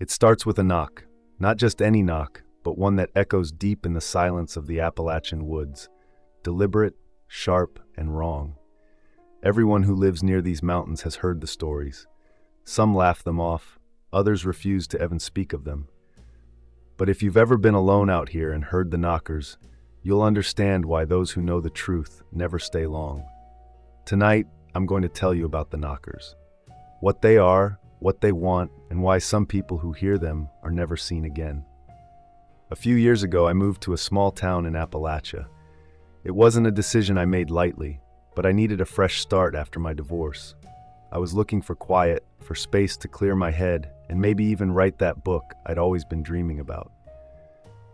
It starts with a knock, not just any knock, but one that echoes deep in the silence of the Appalachian woods, deliberate, sharp, and wrong. Everyone who lives near these mountains has heard the stories. Some laugh them off, others refuse to even speak of them. But if you've ever been alone out here and heard the knockers, you'll understand why those who know the truth never stay long. Tonight, I'm going to tell you about the knockers. What they are, what they want, and why some people who hear them are never seen again. A few years ago, I moved to a small town in Appalachia. It wasn't a decision I made lightly, but I needed a fresh start after my divorce. I was looking for quiet, for space to clear my head, and maybe even write that book I'd always been dreaming about.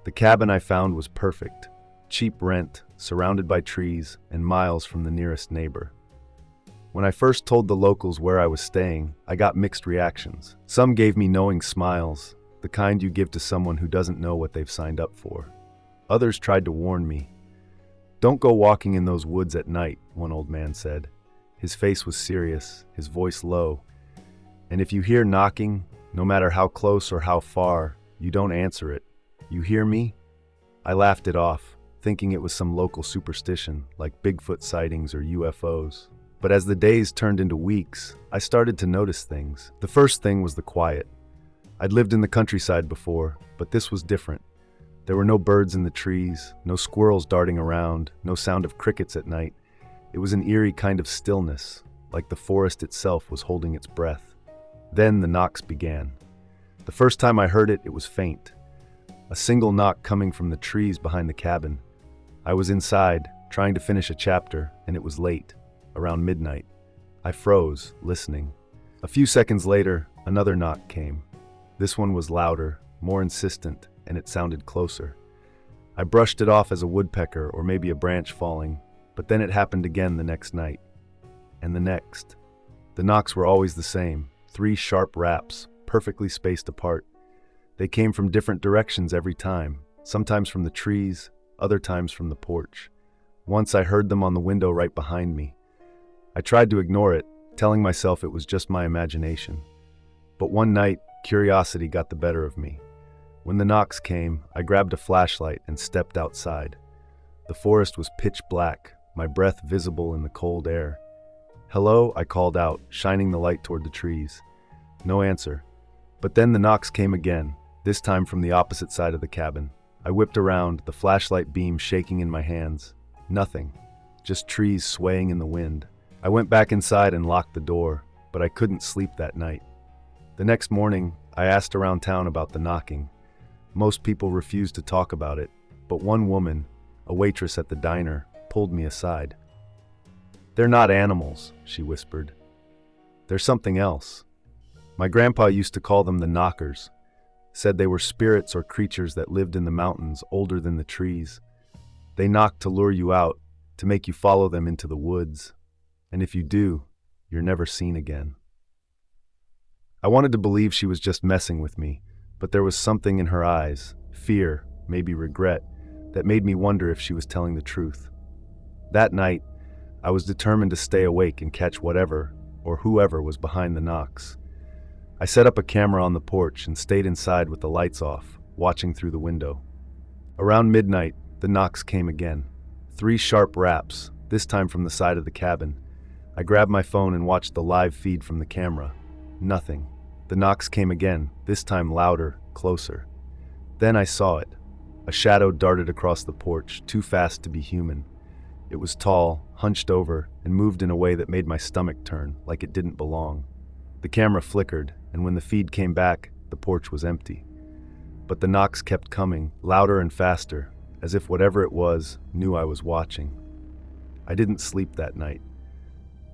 The cabin I found was perfect. Cheap rent, surrounded by trees, and miles from the nearest neighbor. When I first told the locals where I was staying, I got mixed reactions. Some gave me knowing smiles, the kind you give to someone who doesn't know what they've signed up for. Others tried to warn me. "Don't go walking in those woods at night," one old man said. His face was serious, his voice low. "And if you hear knocking, no matter how close or how far, you don't answer it. You hear me?" I laughed it off, thinking it was some local superstition, like Bigfoot sightings or UFOs. But as the days turned into weeks, I started to notice things. The first thing was the quiet. I'd lived in the countryside before, but this was different. There were no birds in the trees, no squirrels darting around, no sound of crickets at night. It was an eerie kind of stillness, like the forest itself was holding its breath. Then the knocks began. The first time I heard it, it was faint. A single knock coming from the trees behind the cabin. I was inside, trying to finish a chapter, and it was late, around midnight. I froze, listening. A few seconds later, another knock came. This one was louder, more insistent, and it sounded closer. I brushed it off as a woodpecker or maybe a branch falling, but then it happened again the next night. And the next. The knocks were always the same, 3 sharp raps, perfectly spaced apart. They came from different directions every time, sometimes from the trees, other times from the porch. Once I heard them on the window right behind me. I tried to ignore it, telling myself it was just my imagination. But one night, curiosity got the better of me. When the knocks came, I grabbed a flashlight and stepped outside. The forest was pitch black, my breath visible in the cold air. "Hello," I called out, shining the light toward the trees. No answer. But then the knocks came again, this time from the opposite side of the cabin. I whipped around, the flashlight beam shaking in my hands. Nothing. Just trees swaying in the wind. I went back inside and locked the door, but I couldn't sleep that night. The next morning, I asked around town about the knocking. Most people refused to talk about it, but one woman, a waitress at the diner, pulled me aside. "They're not animals," she whispered. "They're something else. My grandpa used to call them the knockers, said they were spirits or creatures that lived in the mountains older than the trees. They knock to lure you out, to make you follow them into the woods. And if you do, you're never seen again." I wanted to believe she was just messing with me, but there was something in her eyes, fear, maybe regret, that made me wonder if she was telling the truth. That night, I was determined to stay awake and catch whatever, or whoever was behind the knocks. I set up a camera on the porch and stayed inside with the lights off, watching through the window. Around midnight, the knocks came again. 3 sharp raps, this time from the side of the cabin. I grabbed my phone and watched the live feed from the camera. Nothing. The knocks came again, this time louder, closer. Then I saw it. A shadow darted across the porch, too fast to be human. It was tall, hunched over, and moved in a way that made my stomach turn, like it didn't belong. The camera flickered, and when the feed came back, the porch was empty. But the knocks kept coming, louder and faster, as if whatever it was knew I was watching. I didn't sleep that night.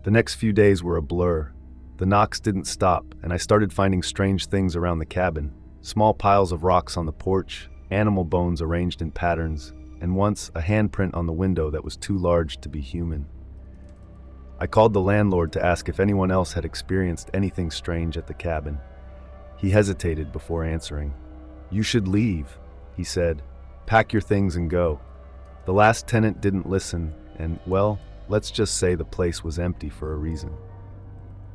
The next few days were a blur. The knocks didn't stop, and I started finding strange things around the cabin. Small piles of rocks on the porch, animal bones arranged in patterns, and once a handprint on the window that was too large to be human. I called the landlord to ask if anyone else had experienced anything strange at the cabin. He hesitated before answering. "You should leave," he said. "Pack your things and go." The last tenant didn't listen, and, well, let's just say the place was empty for a reason.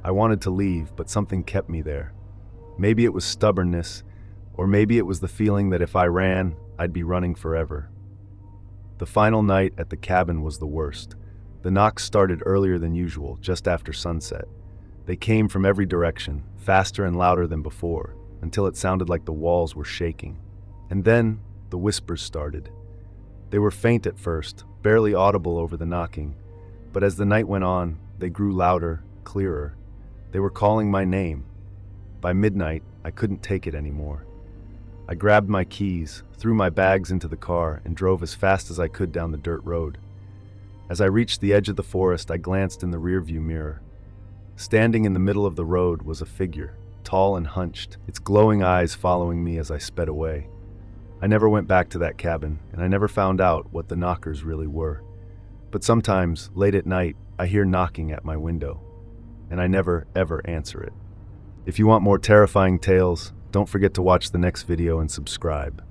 I wanted to leave, but something kept me there. Maybe it was stubbornness, Or maybe it was the feeling that if I ran, I'd be running forever. The final night at the cabin was the worst. The knocks started earlier than usual, just after sunset. They came from every direction, faster and louder than before, until it sounded like the walls were shaking. And then, the whispers started. They were faint at first, barely audible over the knocking, but as the night went on, they grew louder, clearer. They were calling my name. By midnight, I couldn't take it anymore. I grabbed my keys, threw my bags into the car, and drove as fast as I could down the dirt road. As I reached the edge of the forest, I glanced in the rearview mirror. Standing in the middle of the road was a figure, tall and hunched, its glowing eyes following me as I sped away. I never went back to that cabin, and I never found out what the knockers really were. But sometimes, late at night, I hear knocking at my window, and I never, ever answer it. If you want more terrifying tales, don't forget to watch the next video and subscribe.